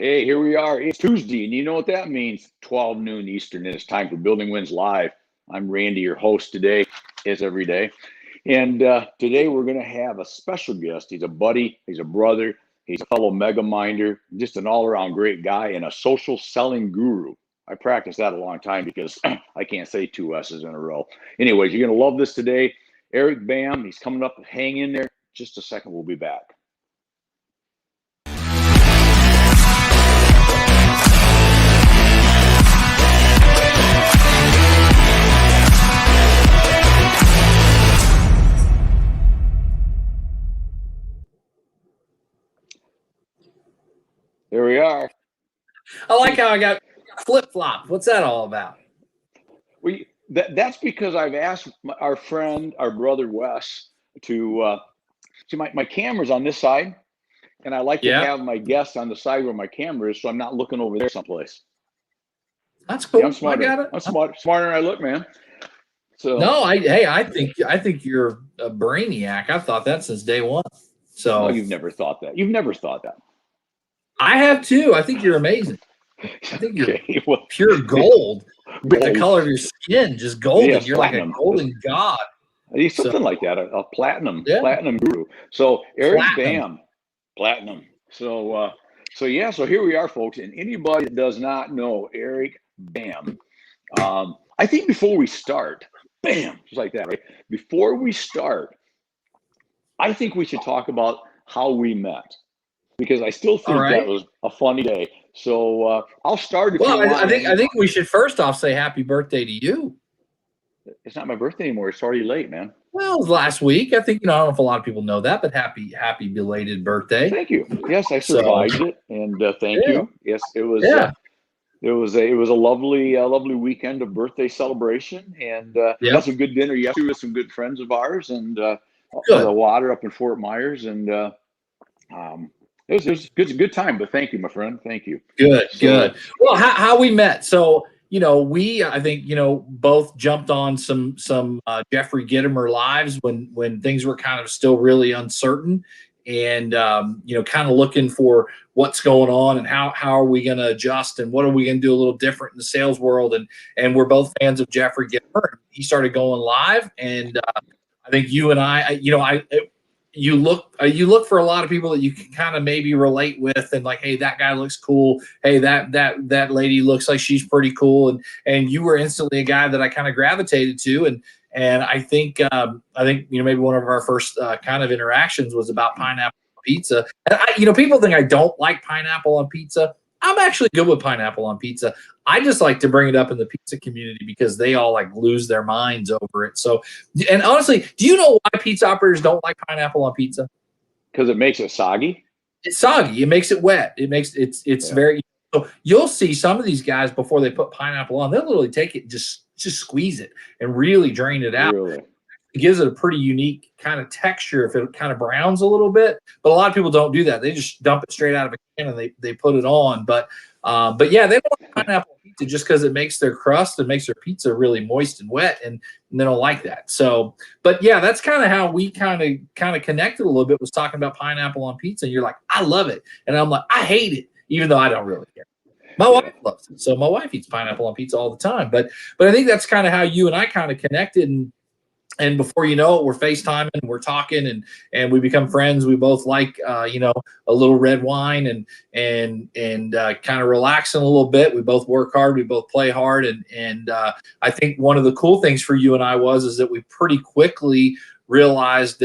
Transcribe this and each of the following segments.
Hey, here we are. It's Tuesday, and you know what that means. 12 noon Eastern, and it's time for Building Wins Live. I'm Randy, your host today, as every day. And today we're going to have a special guest. He's a buddy, he's a brother, he's a fellow mega minder, just an all-around great guy and a social selling guru. I practiced that a long time because I can't say two S's in a row. Anyways, you're going to love this today. Eric Bam, he's coming up. Hang in there. Just a second, we'll be back. There we are. I like how I got flip-flop. What's that all about? That's because I've asked our friend, our brother Wes, to see my camera's on this side, and I like to have my guests on the side where my camera is, so I'm not looking over there someplace. That's cool. Yeah, I'm smarter. I got it. I'm smarter than I look, man. So no, I think you're a brainiac. I've thought that since day one. So you've never thought that. You've never thought that. I have too. I think you're amazing. I think you're pure gold. The color of your skin, just golden. Yes, you're platinum. Like a golden god. Something like that. A platinum guru. So Eric Bam, platinum. So here we are, folks. And anybody that does not know Eric Bam, I think before we start, bam, just like that, right? Before we start, I think we should talk about how we met, because I still think that was a funny day. So I'll start. I think we should first off say happy birthday to you. It's not my birthday anymore. It's already late, man. Well, it was last week. I think I don't know if a lot of people know that, but happy belated birthday. Thank you. Yes, I survived it, and thank you. Yes, it was. It was a lovely weekend of birthday celebration, and had some good dinner yesterday with some good friends of ours, and the water up in Fort Myers, and it was a good time. But thank you, my friend. Thank you. Good. Well, how we met? So I think both jumped on some Jeffrey Gitomer lives when things were kind of still really uncertain, and kind of looking for what's going on and how are we going to adjust and what are we going to do a little different in the sales world, and we're both fans of Jeffrey Gitomer. He started going live, and I think you and you look for a lot of people that you can kind of maybe relate with, and like, hey, that guy looks cool. Hey, that lady looks like she's pretty cool, and you were instantly a guy that I kind of gravitated to, and I think maybe one of our first kind of interactions was about pineapple pizza. And people think I don't like pineapple on pizza. I'm actually good with pineapple on pizza. I just like to bring it up in the pizza community because they all like lose their minds over it. So, and honestly, do you know why pizza operators don't like pineapple on pizza? Because it makes it soggy. It's soggy. It makes it wet. It's very. So you'll see some of these guys before they put pineapple on, they'll literally take it, just squeeze it and really drain it out. Really? It gives it a pretty unique kind of texture if it kind of browns a little bit. But a lot of people don't do that. They just dump it straight out of a can and they put it on. But yeah, they don't like pineapple pizza just because it makes their crust and makes their pizza really moist and wet, and they don't like that. So, but yeah, that's kind of how we kind of connected a little bit, was talking about pineapple on pizza. And you're like, I love it. And I'm like, I hate it, even though I don't really care. My wife loves it. So my wife eats pineapple on pizza all the time. But I think that's kind of how you and I kind of connected, and before you know it, we're FaceTiming, we're talking, and we become friends. We both like, a little red wine and kind of relaxing a little bit. We both work hard. We both play hard. And I think one of the cool things for you and I is that we pretty quickly realized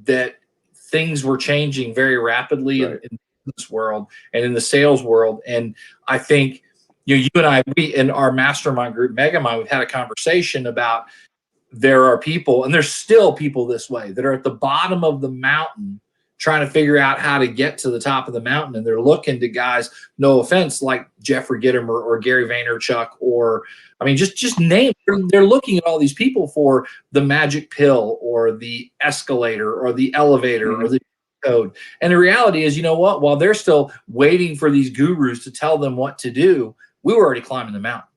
that things were changing very rapidly in this world and in the sales world. And I think, you and I, we in our mastermind group, Megamind, we've had a conversation about, there are people, and there's still people this way, that are at the bottom of the mountain trying to figure out how to get to the top of the mountain. And they're looking to guys, no offense, like Jeffrey Gitomer or Gary Vaynerchuk, or, I mean, just name, they're looking at all these people for the magic pill or the escalator or the elevator or the code. And the reality is, you know what, while they're still waiting for these gurus to tell them what to do, we were already climbing the mountain.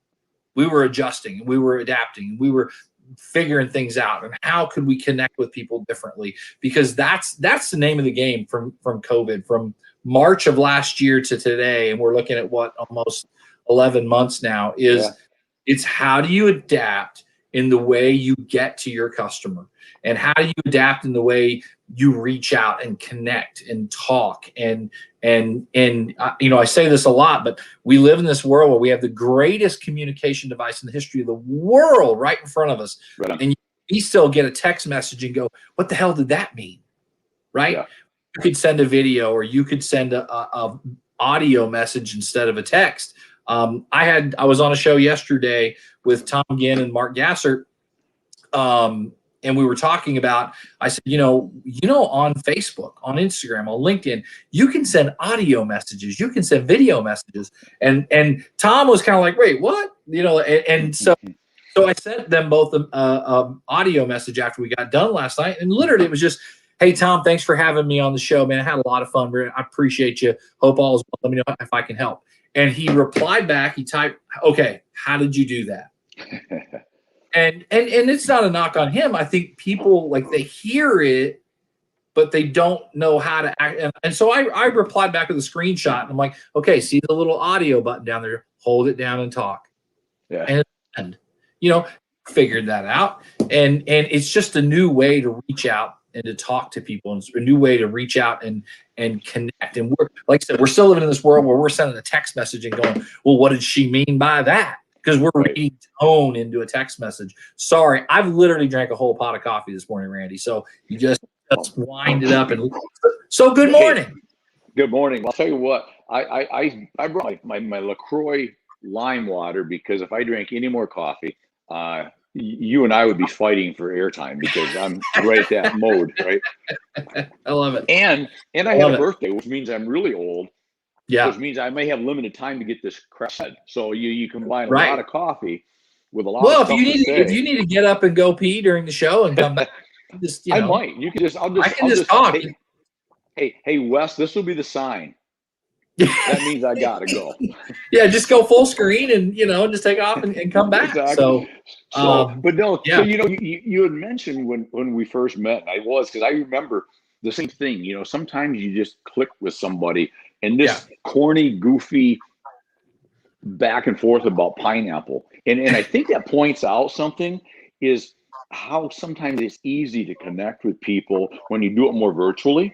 We were adjusting, we were adapting, we were figuring things out, and how could we connect with people differently, because that's the name of the game from COVID, from March of last year to today, and we're looking at what, almost 11 months now, is it's how do you adapt in the way you get to your customer, and how do you adapt in the way you reach out and connect and talk and I say this a lot, but we live in this world where we have the greatest communication device in the history of the world right in front of us, and you still get a text message and go, what the hell did that mean? Right? You could send a video, or you could send a audio message instead of a text. I was on a show yesterday with Tom Ginn and Mark Gassert, and we were talking about, I said, on Facebook, on Instagram, on LinkedIn, you can send audio messages, you can send video messages. And Tom was kind of like, wait, what? So I sent them both an audio message after we got done last night. And literally it was just, hey, Tom, thanks for having me on the show, man. I had a lot of fun. I appreciate you. Hope all is well. Let me know if I can help. And he replied back, he typed, okay, how did you do that? And it's not a knock on him. I think people, like, they hear it, but they don't know how to act. And so I replied back with a screenshot, and I'm like, okay, see the little audio button down there, hold it down and talk. Yeah. And figured that out. And it's just a new way to reach out and to talk to people, and a new way to reach out and connect. And we're, like I said, we're still living in this world where we're sending a text message and going, well, what did she mean by that? Because we're reading tone into a text message. Sorry, I've literally drank a whole pot of coffee this morning, Randy. So you just wind it up. And so good morning. Hey, good morning. I'll tell you what, I brought my LaCroix lime water, because if I drank any more coffee, you and I would be fighting for airtime, because I'm right at that mode, right? I love it. And I had a birthday, which means I'm really old. Yeah. Which means I may have limited time to get this crap said. So you combine a lot of coffee with a lot of stuff if you need to get up and go pee during the show and come back, just, I might. You can just I'll just talk. Hey, Wes, this will be the sign. That means I gotta go. Yeah, just go full screen and just take off and come back. Exactly. But no, yeah. So you had mentioned when we first met, and because I remember the same thing. Sometimes you just click with somebody, and this corny, goofy back and forth about pineapple, and I think that points out something, is how sometimes it's easy to connect with people when you do it more virtually.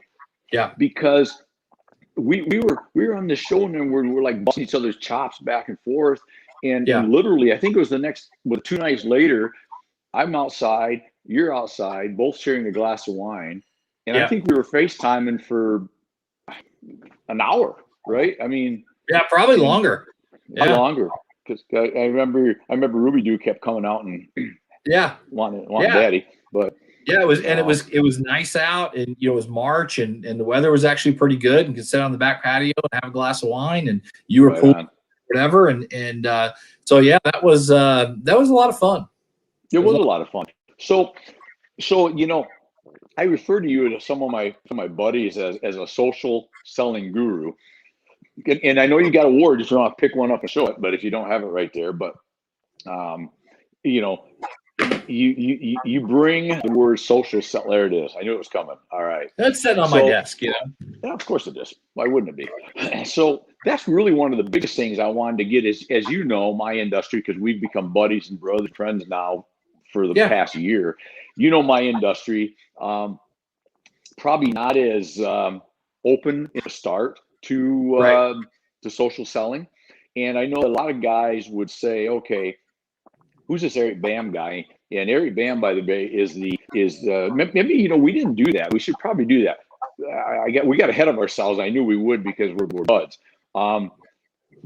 Yeah, because we were on the show, and we're like busting each other's chops back and forth, and literally, I think it was 2 nights later, I'm outside, you're outside, both sharing a glass of wine, and I think we were FaceTiming for an hour, right? I mean, probably longer. Longer, because I remember Ruby Doo kept coming out and wanting daddy, but. Yeah, it was nice out, and it was March, and the weather was actually pretty good, and could sit on the back patio and have a glass of wine, and you were cool, whatever, and so that was a lot of fun. It was a lot of fun. So I refer to you to some of my buddies as a social selling guru, and I know you got awards if you want to pick one up and show it, but if you don't have it right there, but you bring the word social sell. There it is. I knew it was coming. All right. That's sitting on my desk, Yeah, of course it is. Why wouldn't it be? So that's really one of the biggest things I wanted to get is, as you know, my industry, because we've become buddies and brother friends now for the past year. My industry, probably not as open in the start to social selling. And I know a lot of guys would say, okay, who's this Eric Bam guy? And Eric Bam, by the way, is maybe we didn't do that. We should probably do that. We got ahead of ourselves. I knew we would, because we're buds.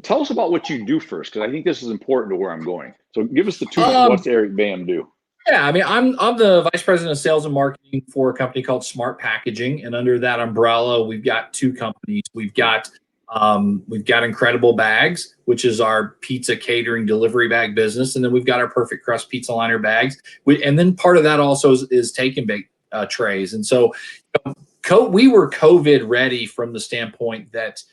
Tell us about what you do first, because I think this is important to where I'm going. So give us the two. What's Eric Bam do? Yeah, I mean, I'm the vice president of sales and marketing for a company called Smart Packaging, and under that umbrella, we've got 2 companies. We've got Incredible Bags, which is our pizza catering delivery bag business. And then we've got our Perfect Crust pizza liner bags. And then part of that also is take and bake trays. And so we were COVID ready from the standpoint that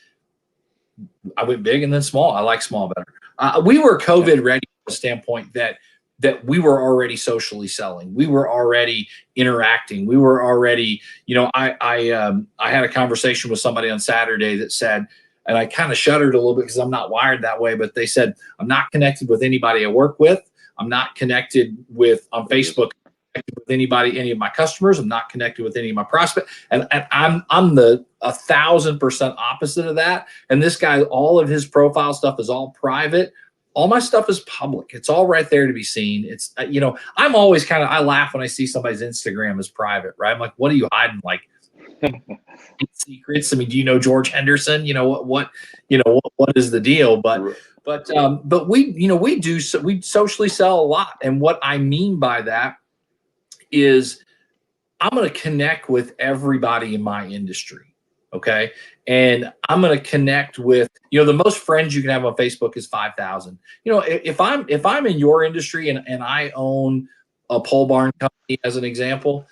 I went big and then small. I like small better. We were COVID ready from the standpoint that that we were already socially selling. We were already interacting. We were already, I had a conversation with somebody on Saturday that said, and I kind of shuddered a little bit because I'm not wired that way, but they said, I'm not connected with anybody I work with. I'm not connected with on Facebook with anybody, any of my customers. I'm not connected with any of my prospects. And I'm the 1,000% opposite of that. And this guy, all of his profile stuff is all private. All my stuff is public. It's all right there to be seen. It's, I'm always I laugh when I see somebody's Instagram is private, right? I'm like, what are you hiding? Like secrets? I mean, do you know George Henderson? What is the deal? But we socially sell a lot. And what I mean by that is I'm going to connect with everybody in my industry. Okay. And I'm going to connect with, the most friends you can have on Facebook is 5,000. If I'm in your industry and I own a pole barn company as an example,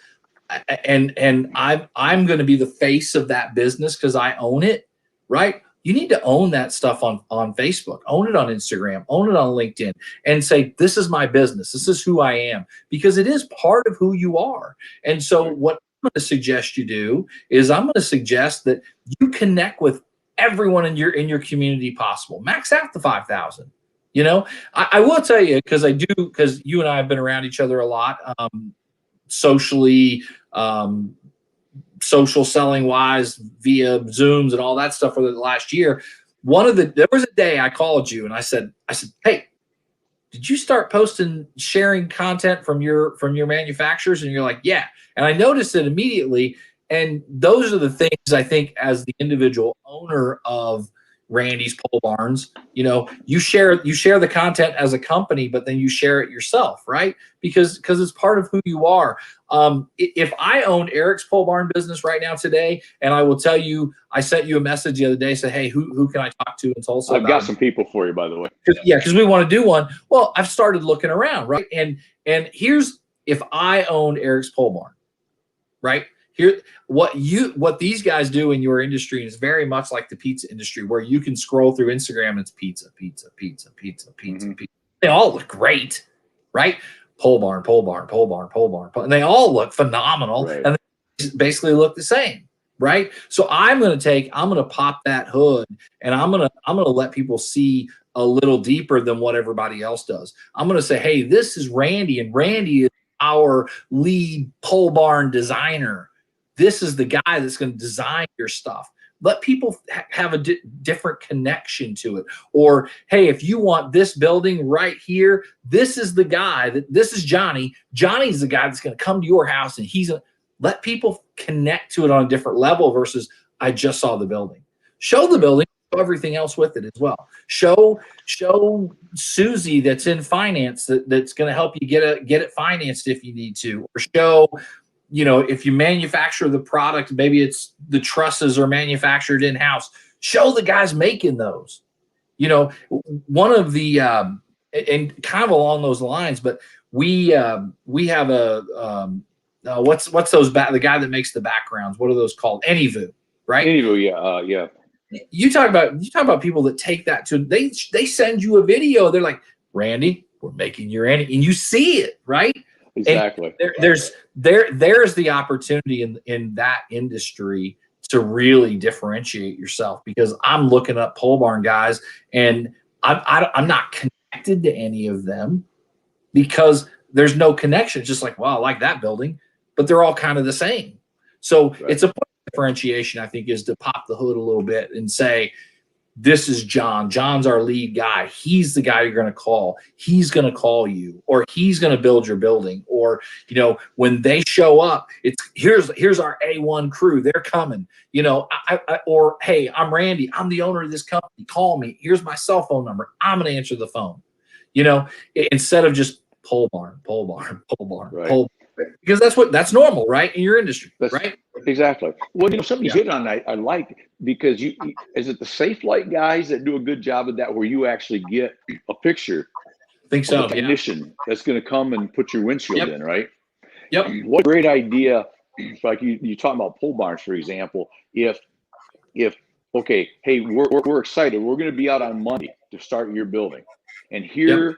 and I'm going to be the face of that business because I own it, right? You need to own that stuff on Facebook, own it on Instagram, own it on LinkedIn, and say, this is my business. This is who I am, because it is part of who you are. And so what I'm going to suggest you do is I'm going to suggest that you connect with everyone in your community possible. Max out the 5,000. I will tell you, because you and I have been around each other a lot, socially, social selling wise via Zooms and all that stuff for the last year. There was a day I called you and I said, hey, did you start sharing content from your manufacturers? And you're like, yeah. And I noticed it immediately. And those are the things I think, as the individual owner of Randy's Pole Barns, you share the content as a company, but then you share it yourself, right? Because it's part of who you are. If I owned Eric's Pole Barn business right now today, and I will tell you, I sent you a message the other day, said, hey, who can I talk to in Tulsa? I've got some people for you, by the way. Because we want to do one. Well, I've started looking around, right? And here's, if I owned Eric's Pole Barn, right? Here, what these guys do in your industry is very much like the pizza industry, where you can scroll through Instagram and it's pizza. They all look great, right? Pole barn, and they all look phenomenal, right? And they basically look the same, right? So I'm going to pop that hood, and I'm going to let people see a little deeper than what everybody else does. I'm going to say, hey, this is Randy, and Randy is our lead pole barn designer. This is the guy that's going to design your stuff. Let people have a different connection to it. Or, hey, if you want this building right here, this is the guy. This is Johnny. Johnny's the guy that's going to come to your house, and let people connect to it on a different level versus, I just saw the building. Show the building, show everything else with it as well. Show Susie that's in finance that's going to help you get it financed if you need to. Or show, if you manufacture the product, maybe it's the trusses are manufactured in-house. Show the guys making those. One of the and kind of along those lines, but we have what's those the guy that makes the backgrounds? What are those called? Anyvoo, right? Anyvoo, yeah. You talk about people that take that to they send you a video. They're like, Randy, we're making your and you see it, right? Exactly. There's the opportunity in that industry to really differentiate yourself, because I'm looking up pole barn guys and I'm not connected to any of them because there's no connection. It's just like, well, I like that building, but they're all kind of the same. So right. It's a point of differentiation, I think, is to pop the hood a little bit and say, this is John. John's our lead guy. He's the guy you're going to call. He's going to call you, or he's going to build your building. Or, when they show up, it's here's our A1 crew. They're coming, or, hey, I'm Randy. I'm the owner of this company. Call me. Here's my cell phone number. I'm going to answer the phone, instead of just pole barn, right. pole barn. Because that's normal, right? In your industry, right? Exactly. Well, somebody hit on I like, because is it the Safe Light guys that do a good job of that, where you actually get a picture? I think so. Of a technician that's going to come and put your windshield in, right? Yep. What a great idea! Like you talking about pole barns, for example. If okay, hey, we're excited. We're going to be out on Monday to start your building, and here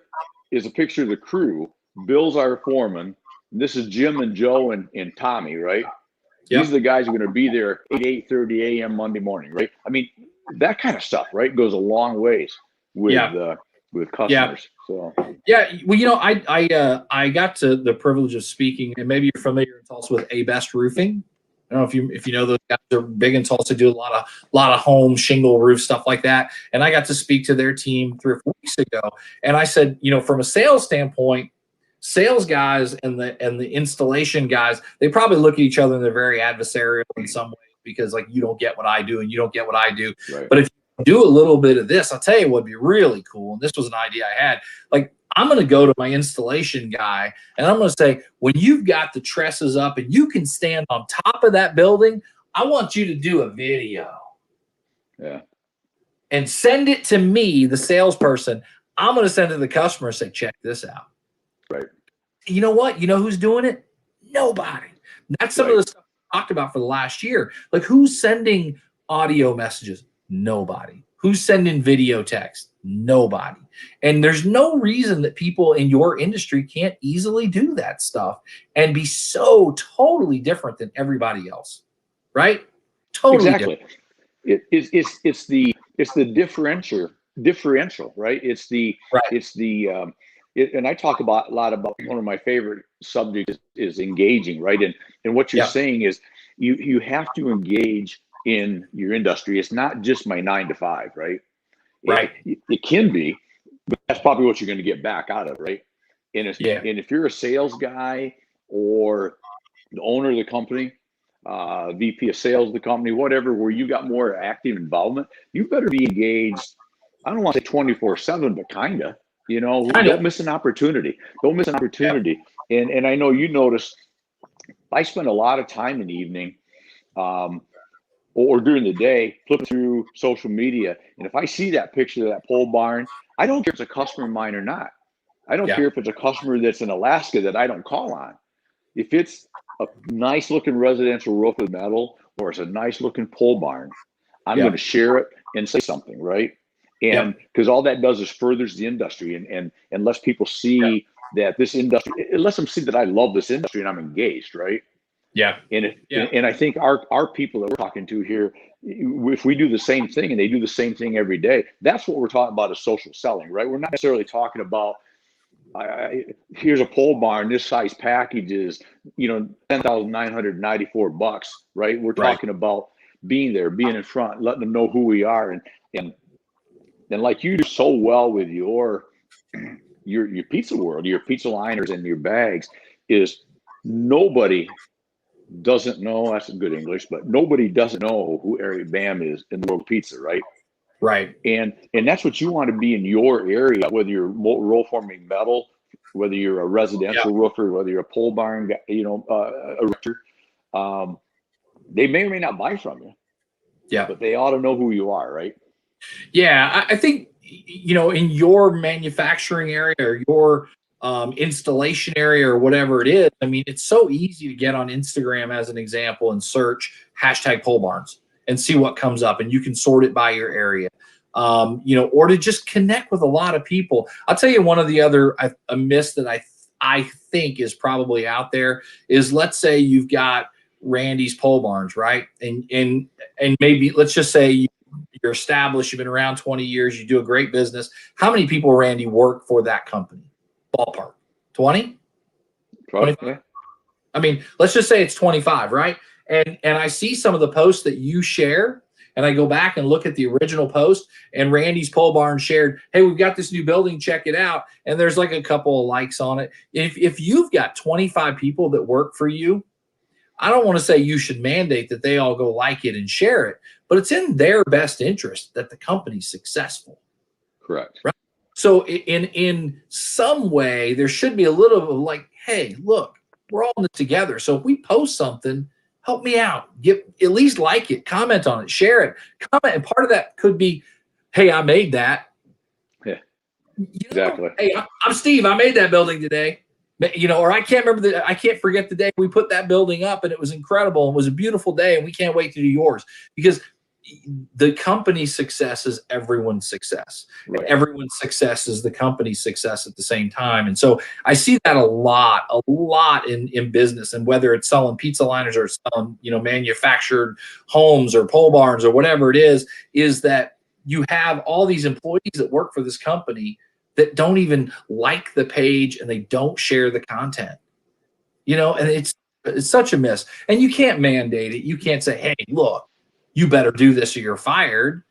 is a picture of the crew. Bill's our foreman. This is Jim and Joe and Tommy, right? Yep. These are the guys who are going to be there at 8:30 a.m. Monday morning, right? I mean, that kind of stuff, right, goes a long ways with customers. So yeah, well, you know, I got to the privilege of speaking, and maybe you're familiar in Tulsa with A Best Roofing. I don't know if you know those guys are big in Tulsa, do a lot of home shingle roof stuff like that. And I got to speak to their team 3 or 4 weeks ago, and I said, you know, from a sales standpoint, sales guys and the installation guys, they probably look at each other and they're very adversarial in some ways because like you don't get what I do and you don't get what I do. Right. But if you do a little bit of this, I'll tell you what would be really cool. And this was an idea I had. Like, I'm going to go to my installation guy and I'm going to say, when you've got the trusses up and you can stand on top of that building, I want you to do a video. Yeah. And send it to me, the salesperson. I'm going to send it to the customer and say, check this out. Right. You know what? You know who's doing it? Nobody. That's some of the stuff we talked about for the last year. Like, who's sending audio messages? Nobody. Who's sending video text? Nobody. And there's no reason that people in your industry can't easily do that stuff and be so totally different than everybody else. Right? Totally exactly. Different. It's the differential, right? And I talk about a lot about one of my favorite subjects is engaging, right? And what you're saying is you have to engage in your industry. It's not just my 9 to 5, right? Right. It can be, but that's probably what you're going to get back out of it, right? And if you're a sales guy or the owner of the company, VP of sales of the company, whatever, where you got more active involvement, you better be engaged. I don't want to say 24/7, but kind of. You know, don't miss an opportunity. Don't miss an opportunity. Yeah. And I know you notice I spend a lot of time in the evening or during the day flipping through social media. And if I see that picture of that pole barn, I don't care if it's a customer of mine or not. I don't care if it's a customer that's in Alaska that I don't call on. If it's a nice looking residential roof of metal or it's a nice looking pole barn, I'm going to share it and say something, right? And because all that does is furthers the industry and lets people see that this industry, it lets them see that I love this industry and I'm engaged, right? Yeah. And I think our people that we're talking to here, if we do the same thing and they do the same thing every day, that's what we're talking about is social selling, right? We're not necessarily talking about here's a pole barn, this size package is, $10,994, right? We're talking about being there, being in front, letting them know who we are. And like you do so well with your pizza world, your pizza liners and your bags, is nobody doesn't know, that's good English, but nobody doesn't know who Eric Bam is in the world of pizza, right? Right. And that's what you want to be in your area, whether you're roll forming metal, whether you're a residential roofer, whether you're a pole barn, a roofer. They may or may not buy from you. Yeah. But they ought to know who you are, right? Yeah, I think, in your manufacturing area or your installation area or whatever it is, I mean, it's so easy to get on Instagram as an example and search #pole barns and see what comes up, and you can sort it by your area, or to just connect with a lot of people. I'll tell you one of the other a miss that I think is probably out there is, let's say you've got Randy's Pole Barns, right? And maybe let's just say you're established, you've been around 20 years, you do a great business. How many people, Randy, work for that company? Ballpark. 20? 25? I mean, let's just say it's 25, right? And I see some of the posts that you share, and I go back and look at the original post, and Randy's Pole Barn shared, hey, we've got this new building, check it out. And there's like a couple of likes on it. If you've got 25 people that work for you, I don't want to say you should mandate that they all go like it and share it, but it's in their best interest that the company's successful. Correct. Right? So in some way, there should be a little of like, hey, look, we're all in this together. So if we post something, help me out. At least like it, comment on it, share it, comment. And part of that could be, hey, I made that. Yeah, exactly. Hey, I'm Steve. I made that building today. Or I can't remember I can't forget the day we put that building up and it was incredible. It was a beautiful day and we can't wait to do yours, because the company's success is everyone's success. Right. And everyone's success is the company's success at the same time. And so I see that a lot in business, and whether it's selling pizza liners or selling, manufactured homes or pole barns or whatever it is that you have all these employees that work for this company that don't even like the page and they don't share the content, and it's such a miss. And you can't mandate it. You can't say, hey, look, you better do this or you're fired.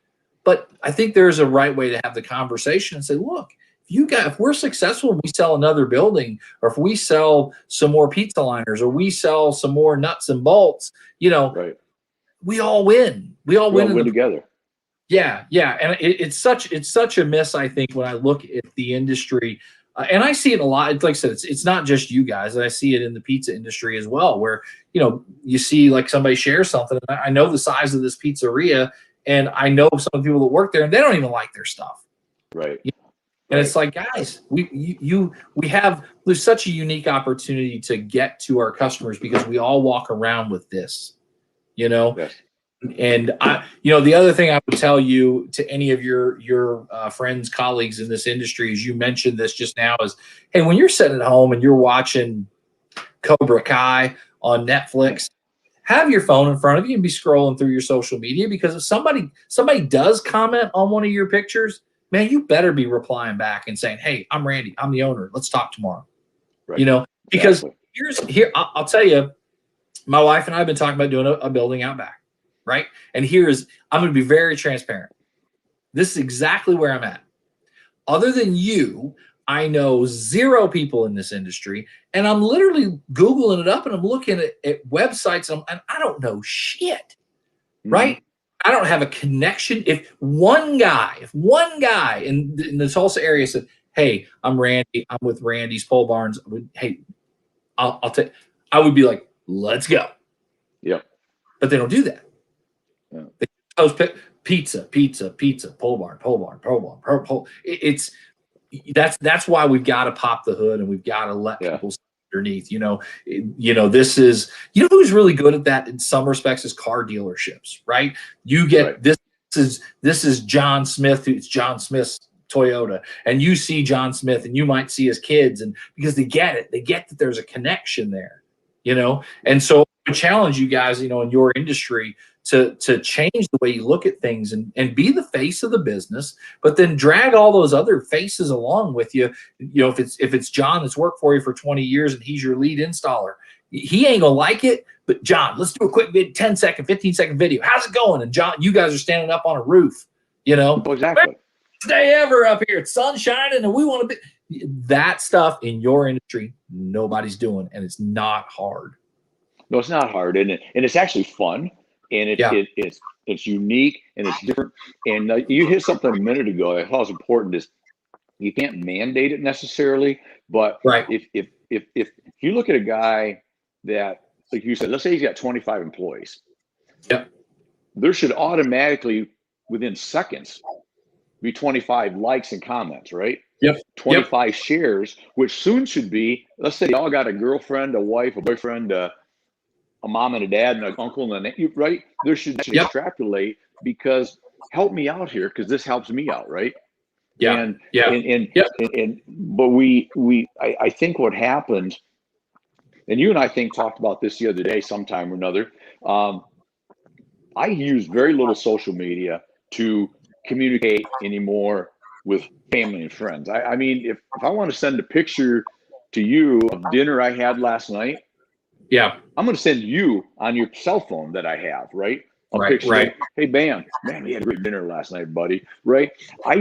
But I think there's a right way to have the conversation and say, look, if we're successful, we sell another building, or if we sell some more pizza liners, or we sell some more nuts and bolts, Right. we all win. We all win together. Yeah. And it's such a miss, I think, when I look at the industry. And I see it a lot. It's like I said, it's not just you guys. I see it in the pizza industry as well, where, you see like somebody share something. And I know the size of this pizzeria, and I know some of the people that work there, and they don't even like their stuff. Right. And It's like, guys, there's such a unique opportunity to get to our customers because we all walk around with this, Yes. And the other thing I would tell you, to any of your friends, colleagues in this industry, as you mentioned this just now, is, hey, when you're sitting at home and you're watching Cobra Kai on Netflix, have your phone in front of you and be scrolling through your social media, because if somebody does comment on one of your pictures, man, you better be replying back and saying, hey, I'm Randy, I'm the owner, let's talk tomorrow. Right. Because I'll tell you, my wife and I have been talking about doing a building out back. Right. And I'm going to be very transparent. This is exactly where I'm at. Other than you, I know 0 people in this industry, and I'm literally Googling it up, and I'm looking at websites, and I don't know shit. Right. I don't have a connection. If one guy in the Tulsa area said, hey, I'm Randy, I'm with Randy's Pole Barns, hey, I'll take, I would be like, let's go. Yeah. But they don't do that. Yeah. They post pizza, pole barn. That's why we've got to pop the hood, and we've got to let people see underneath. This is, who's really good at that in some respects is car dealerships, right? You get this is John Smith. It's John Smith's Toyota, and you see John Smith, and you might see his kids, and because they get that there's a connection there, and so I challenge you guys, in your industry, to change the way you look at things and be the face of the business, but then drag all those other faces along with you. If it's John that's worked for you for 20 years and he's your lead installer, he ain't gonna like it, but John, let's do a quick 10-second, 15-second video. How's it going? And John, you guys are standing up on a roof, Exactly. Best day ever up here. It's sun shining and we want to be that stuff in your industry. Nobody's doing, and it's not hard. No, it's not hard, and it's actually fun. And it's unique and it's different. And you hit something a minute ago. I thought was important is you can't mandate it necessarily, but if you look at a guy that, like you said, let's say he's got 25 employees, there should automatically within seconds be 25 likes and comments, right? 25 shares, which soon should be, let's say they all got a girlfriend, a wife, a boyfriend, a mom and a dad and an uncle and a right. There should extrapolate, because help me out here, because this helps me out, right? But I think what happens, and you and I talked about this the other day, sometime or another. I use very little social media to communicate anymore with family and friends. I mean, if I want to send a picture to you of dinner I had last night, I'm going to send you on your cell phone that I have, right? A picture. Right. Hey, Bam, man, we had a great dinner last night, buddy. Right? I'm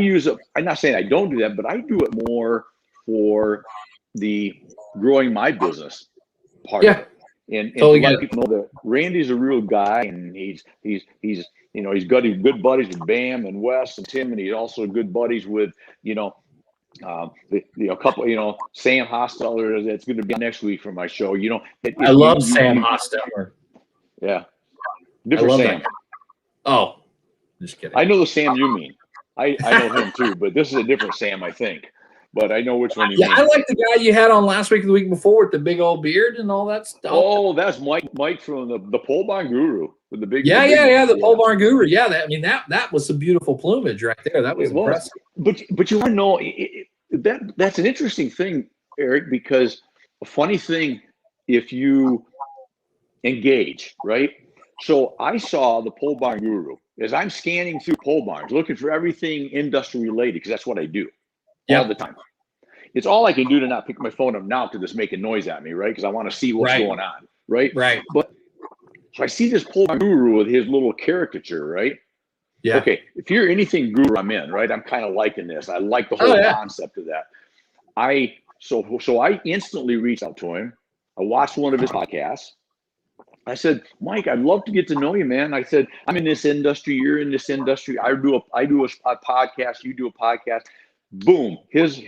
not saying I don't do that, but I do it more for the growing my business part of it. And totally to let people know that Randy's a real guy, and he's got good buddies with Bam and Wes and Tim, and he's also good buddies with a couple, Sam Hosteller that's going to be next week for my show. I love Sam Hosteller. Yeah, different Sam. Oh, just kidding. I know the Sam you mean. I know him too, but this is a different Sam, I think. but I know which one you Yeah, mean. I like the guy you had on last week or the week before with the big old beard and all that stuff. Oh, that's Mike from the pole barn guru with the big. The pole barn guru. Yeah, that was some beautiful plumage right there. That was impressive. But you want to know that's an interesting thing, Eric, because a funny thing, if you engage, right? So I saw the pole barn guru as I'm scanning through pole barns, looking for everything industry related, because that's what I do all the time. It's all I can do to not pick my phone up now because it's making noise at me, right? Because I want to see what's going on, right? Right. But so I see this pole barn guru with his little caricature, right? Yeah. Okay, if you're anything guru, I'm in, right? I'm kind of liking this. I like the whole concept of that. So I instantly reached out to him. I watched one of his podcasts. I said, Mike, I'd love to get to know you, man. I said, I'm in this industry. You're in this industry. I do a podcast. You do a podcast. Boom. His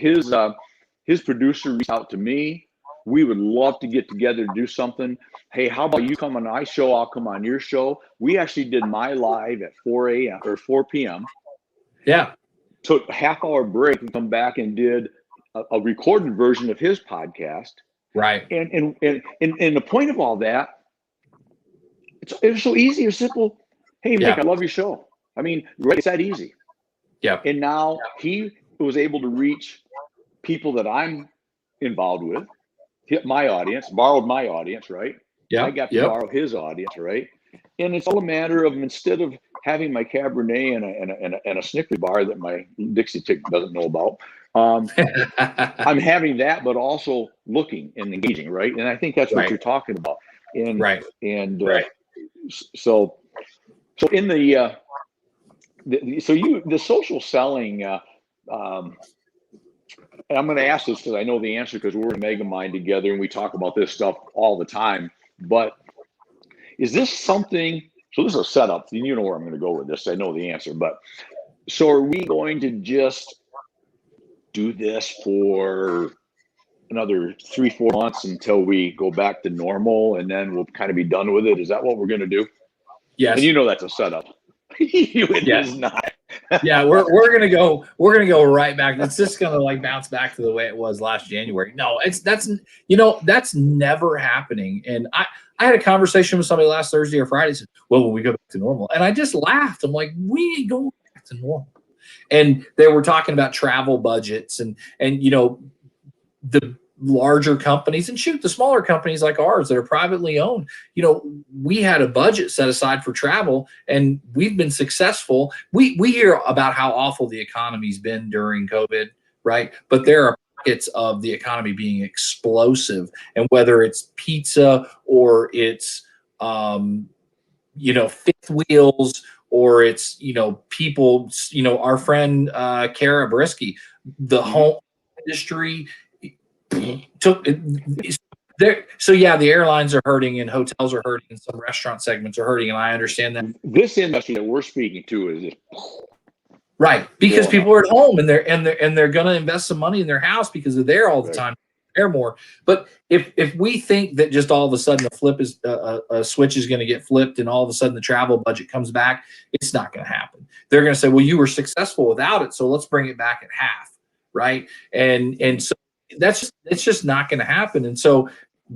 producer reached out to me. We would love to get together and do something. Hey, how about you come on my show? I'll come on your show. We actually did my live at 4 p.m. Yeah. Took a half-hour break and come back and did a recorded version of his podcast. Right. And the point of all that, it was so easy or simple. Hey, Mike, I love your show. I mean, right, it's that easy. Yeah. And now he was able to reach people that I'm involved with, hit my audience, borrowed my audience, right? Yeah. I got to borrow his audience, right? And it's all a matter of, instead of having my Cabernet and a Snickers bar that my Dixie Chick doesn't know about, I'm having that, but also looking and engaging, right? And I think that's what you're talking about. So in the social selling, and I'm going to ask this because I know the answer, because we're in Megamind together and we talk about this stuff all the time. But is this something? So this is a setup. You know where I'm going to go with this. I know the answer. But so are we going to just do this for another 3-4 months until we go back to normal, and then we'll kind of be done with it? Is that what we're going to do? Yes. And you know that's a setup. It is not. Yeah, we're gonna go right back. It's just gonna like bounce back to the way it was last January. No, that's never happening. And I had a conversation with somebody last Thursday or Friday. Said, "Well, when we go back to normal," and I just laughed. I'm like, "We ain't going back to normal." And they were talking about travel budgets and the larger companies, and shoot, the smaller companies like ours that are privately owned, we had a budget set aside for travel, and we've been successful. We hear about how awful the economy's been during COVID, right? But there are pockets of the economy being explosive, and whether it's pizza or it's fifth wheels, or it's people, our friend Kara Brisky, the home industry took there. So yeah, the airlines are hurting and hotels are hurting and some restaurant segments are hurting, and I understand that. This industry that we're speaking to is just right, because people are at home and they're going to invest some money in their house because they're there all the time, they're more. But if we think that just all of a sudden a switch is going to get flipped and all of a sudden the travel budget comes back, it's not going to happen. They're going to say, well, you were successful without it, so let's bring it back at half, right? And so it's just not going to happen. And so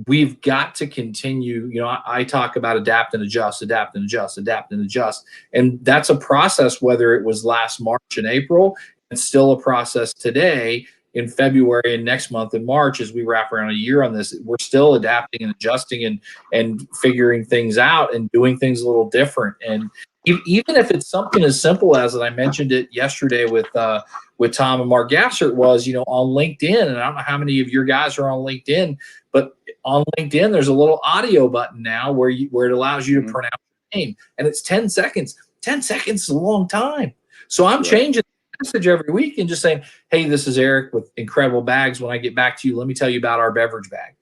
we've got to continue. I talk about adapt and adjust, adapt and adjust, adapt and adjust. And that's a process, whether it was last March and April, it's still a process today in February and next month in March, as we wrap around a year on this. We're still adapting and adjusting and figuring things out and doing things a little different. And even if it's something as simple as, and I mentioned it yesterday with Tom and Mark Gassert, was, on LinkedIn, and I don't know how many of your guys are on LinkedIn, but on LinkedIn, there's a little audio button now where it allows you to pronounce your name, and it's 10 seconds. 10 seconds is a long time. So I'm changing the message every week and just saying, hey, this is Eric with Incredible Bags. When I get back to you, let me tell you about our beverage bag.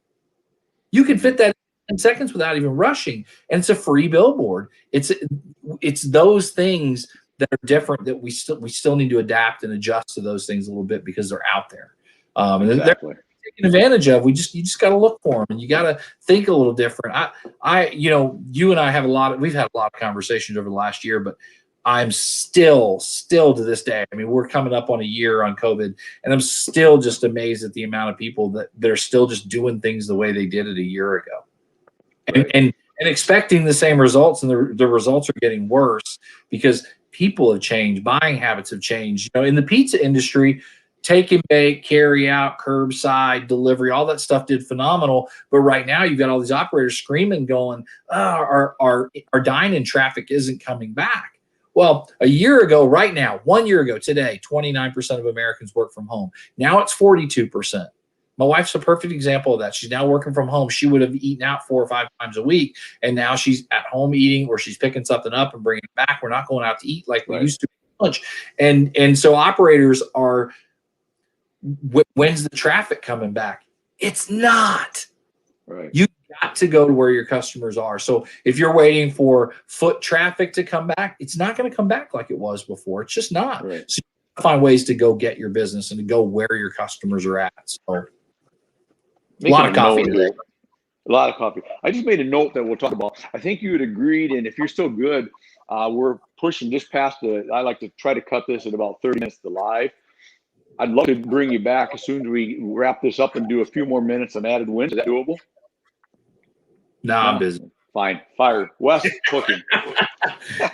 You can fit that in 10 seconds without even rushing, and it's a free billboard. It's those things that are different that we still need to adapt and adjust to those things a little bit because they're out there. And they're taken advantage of. You just got to look for them, and you got to think a little different. You and I we've had a lot of conversations over the last year, but I'm still to this day. I mean, we're coming up on a year on COVID, and I'm still just amazed at the amount of people that are still just doing things the way they did it a year ago, Right. and expecting the same results, and the results are getting worse because people have changed, buying habits have changed. You know, in the pizza industry, take and bake, carry out, curbside delivery, all that stuff did phenomenal. But right now, you've got all these operators screaming, going, our dine-in traffic isn't coming back. Well, a year ago, right now, 1 year ago today, 29% of Americans work from home. Now it's 42%. My wife's a perfect example of that. She's now working from home. She would have eaten out 4 or 5 times a week, and now she's at home eating, or she's picking something up and bringing it back. We're not going out to eat like we used to lunch. And so operators are, when's the traffic coming back? It's not. Right. You got to go to where your customers are. So if you're waiting for foot traffic to come back, it's not going to come back like it was before. It's just not. Right. So you find ways to go get your business and to go where your customers are at. So a lot of coffee today. A lot of coffee. I just made a note that we'll talk about. I think you had agreed, and if you're still good, we're pushing just past I like to try to cut this at about 30 minutes to live. I'd love to bring you back as soon as we wrap this up and do a few more minutes on added wins. Is that doable? No, I'm busy. Fine. Fire. Wes, cooking.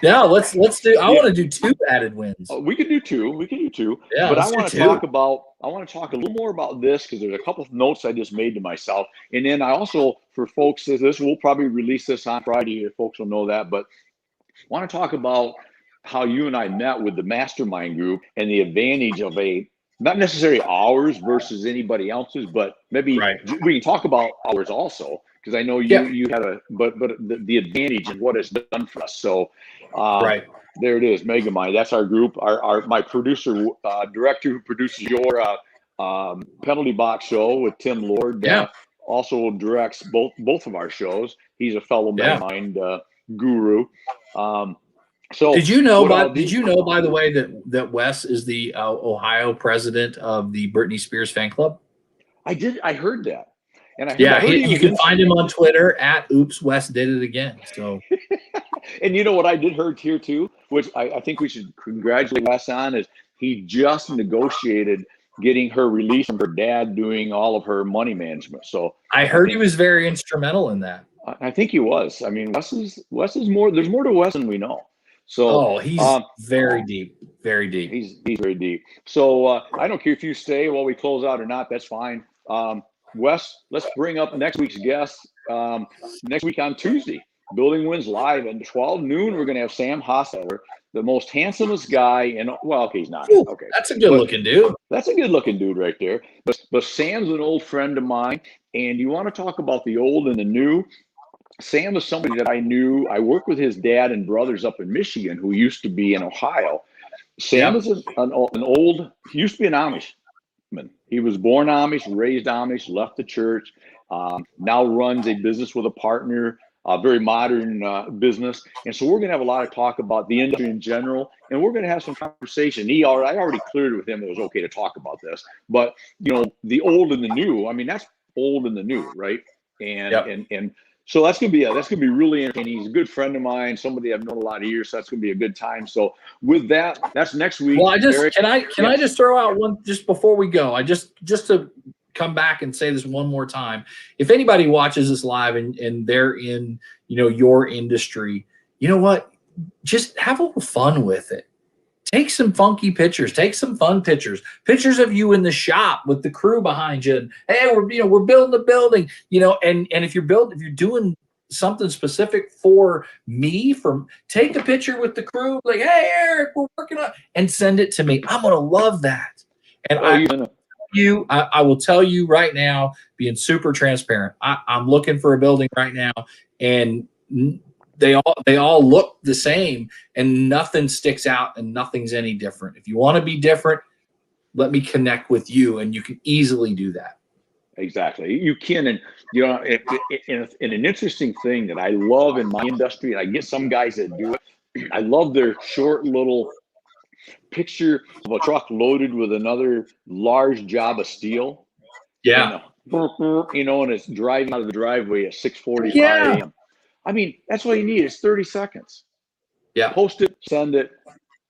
No, let's do. I want to do 2 added wins. We could do 2. Yeah, but I want to talk a little more about this, because there's a couple of notes I just made to myself. And then I also, for folks, we'll probably release this on Friday, if folks will know that, but I want to talk about how you and I met with the mastermind group and the advantage of not necessarily ours versus anybody else's, but maybe we can talk about ours also, because I know you had but the advantage and what it's done for us. So there it is, Megamind. That's our group. My producer, director who produces your Penalty Box show with Tim Lord, also directs both of our shows. He's a fellow Megamind guru. So did you know by the way that Wes is the Ohio president of the Britney Spears fan club? I heard that. And you can find him on Twitter at Oops Wes Did It Again. So and you know what I did heard here too, which I think we should congratulate Wes on, is he just negotiated getting her release from her dad doing all of her money management. So I heard he was very instrumental in that. I think he was. I mean, Wes is more. There's more to Wes than we know. So he's very deep, very deep. He's very deep. So I don't care if you stay while we close out or not. That's fine. Wes, let's bring up next week's guest. Next week on Tuesday, Building Wins Live at 12 noon. We're going to have Sam Hosseller, the most handsomest guy. He's not. Ooh, okay, that's a good looking dude. That's a good looking dude right there. But Sam's an old friend of mine, and you want to talk about the old and the new. Sam is somebody that I knew. I worked with his dad and brothers up in Michigan, who used to be in Ohio. Sam is an old. He used to be an Amishman. He was born Amish, raised Amish, left the church. Now runs a business with a partner, a very modern business. And so we're going to have a lot of talk about the industry in general, and we're going to have some conversation. I already cleared with him it was okay to talk about this, but the old and the new. I mean, that's old and the new, right? And so that's gonna be really entertaining. He's a good friend of mine, somebody I've known a lot of years. So that's gonna be a good time. So with that, that's next week. Well, I just throw out one just before we go. I just to come back and say this one more time. If anybody watches this live and they're in your industry, you know what? Just have a little fun with it. Take some funky pictures. Take some fun pictures. Pictures of you in the shop with the crew behind you. And, hey, we're building the building. And if you're doing something specific for me, take a picture with the crew. Like, hey, Eric, we're working on, and send it to me. I'm gonna love that. And I will tell you right now, being super transparent. I'm looking for a building right now, and they all look the same, and nothing sticks out and nothing's any different. If you want to be different, let me connect with you, and you can easily do that. Exactly. You can. And, in an interesting thing that I love in my industry, and I get some guys that do it, I love their short little picture of a truck loaded with another large job of steel. Yeah. And it's driving out of the driveway at 6:45 a.m. I mean, that's all you need. It's 30 seconds. Yeah. Post it, send it,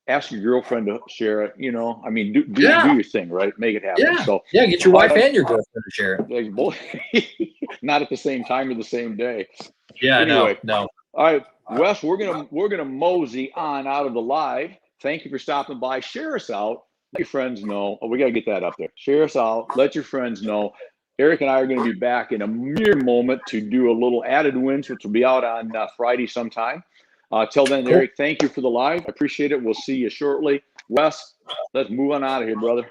ask your girlfriend to share it. You know, I mean, do Yeah. your thing, right? Make it happen. Yeah. So Yeah. Get your wife right, and your girlfriend to share it. they both not at the same time or the same day. Yeah. Anyway, No. all right, Wes, we're gonna mosey on out of the live. Thank you for stopping by. Share us out. Let your friends know. Oh, we gotta get that up there. Share us out. Let your friends know. Eric and I are going to be back in a mere moment to do a little added wins, which will be out on Friday sometime. Till then, Cool. Eric, thank you for the live. I appreciate it. We'll see you shortly. Wes, let's move on out of here, brother.